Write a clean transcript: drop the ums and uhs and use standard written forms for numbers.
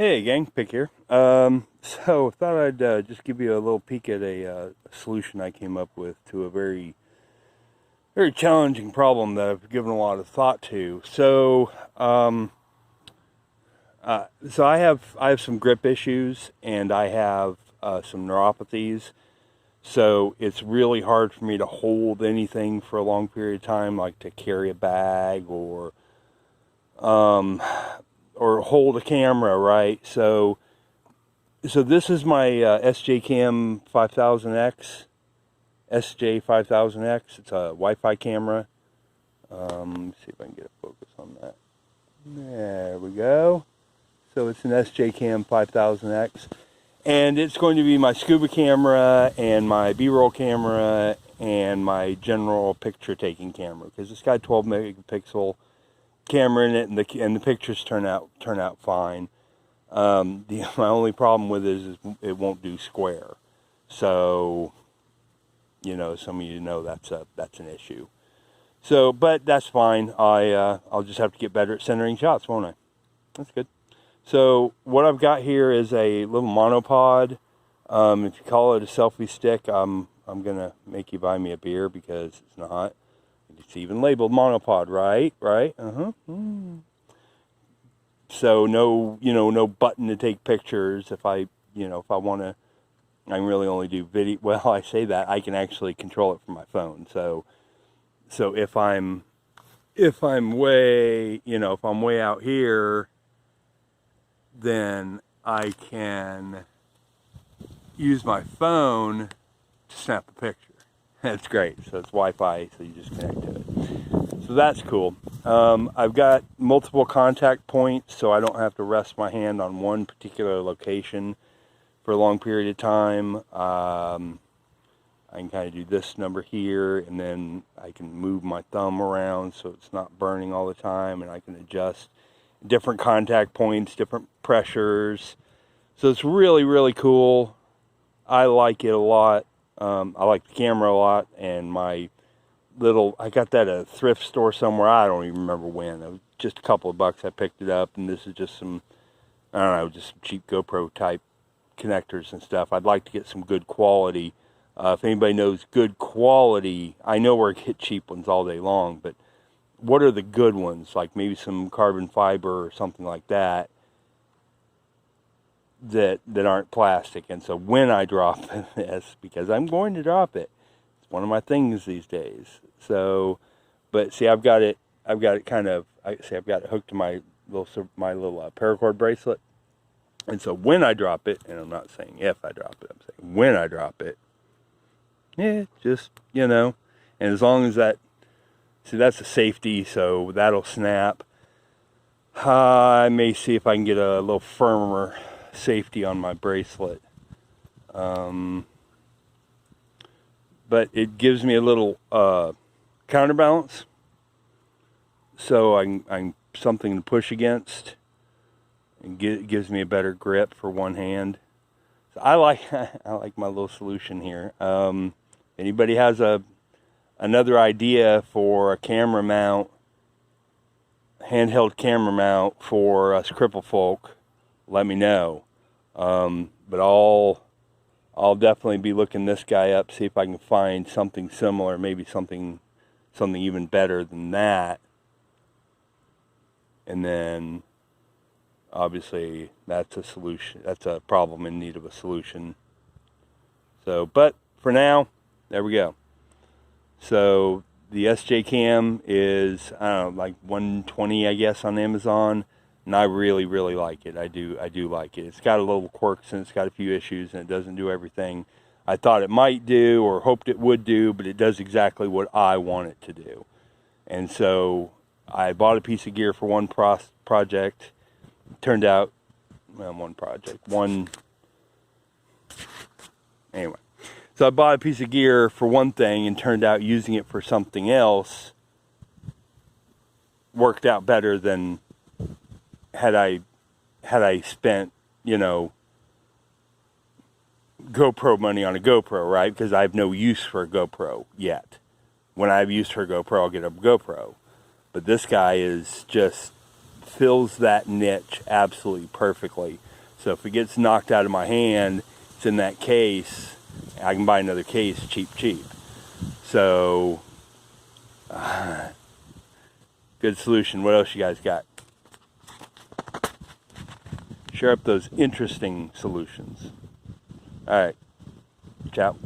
Hey gang, Pick here. So thought I'd just give you a little peek at a solution I came up with to a very, very challenging problem that I've given a lot of thought to. So I have some grip issues and I have some neuropathies. So it's really hard for me to hold anything for a long period of time, like to carry a bag or hold a camera, right? So this is my SJCam 5000x, SJ5000x. It's a Wi-Fi camera. Let me see if I can get a focus on that. There we go. So it's an SJCam 5000x. And it's going to be my scuba camera and my B-roll camera and my general picture taking camera, because it's got a 12 megapixel camera in it, and the pictures turn out fine. My only problem with it is it won't do square. So, some of you know that's an issue. So, but that's fine. I'll just have to get better at centering shots, won't I? That's good. So what I've got here is a little monopod. If you call it a selfie stick, I'm gonna make you buy me a beer, because it's not. It's even labeled monopod, right? Right? So no button to take pictures. If I want to, I can really only do video. Well, I say that I can actually control it from my phone. So if I'm way out here, then I can use my phone to snap a picture. That's great. So it's Wi-Fi, so you just connect to it. So that's cool. I've got multiple contact points, so I don't have to rest my hand on one particular location for a long period of time. I can kind of do this number here, and then I can move my thumb around so it's not burning all the time, and I can adjust different contact points, different pressures. So it's really, really cool. I like it a lot. I like the camera a lot, and I got that at a thrift store somewhere. I don't even remember when. It was just a couple of bucks. I picked it up, and this is just some, I don't know, just some cheap GoPro type connectors and stuff. I'd like to get some good quality. If anybody knows good quality, I know where I get cheap ones all day long, but what are the good ones? Like maybe some carbon fiber or something like that aren't plastic. And so when I drop this, because I'm going to drop it, it's one of my things these days. So, but see, I've got it kind of, I've got it hooked to my little paracord bracelet. And so when I drop it, and I'm not saying if I drop it, I'm saying when I drop it, just, and as long as that, see, that's a safety, so that'll snap. I may see if I can get a little firmer safety on my bracelet. But it gives me a little counterbalance, so I'm something to push against, and it gives me a better grip for one hand. So I like my little solution here. Anybody has another idea for a camera mount, handheld camera mount for us crippled folk, let me know. But I'll definitely be looking this guy up, see if I can find something similar, maybe something even better than that. And then obviously that's a solution. That's a problem in need of a solution. So, but for now, there we go. So the SJCam is, I don't know, like $120, I guess, on Amazon, and I really, really like it. I do like it. It's got a little quirks, and it's got a few issues, and it doesn't do everything I thought it might do or hoped it would do, but it does exactly what I want it to do. And so I bought a piece of gear for one project. It turned out, well, anyway. So I bought a piece of gear for one thing, and turned out using it for something else worked out better than had I spent, GoPro money on a GoPro, right? Because I have no use for a GoPro yet. When I have use for a GoPro, I'll get a GoPro. But this guy is just fills that niche absolutely perfectly. So if it gets knocked out of my hand, it's in that case, I can buy another case cheap. So, good solution. What else you guys got? Share up those interesting solutions. All right. Ciao.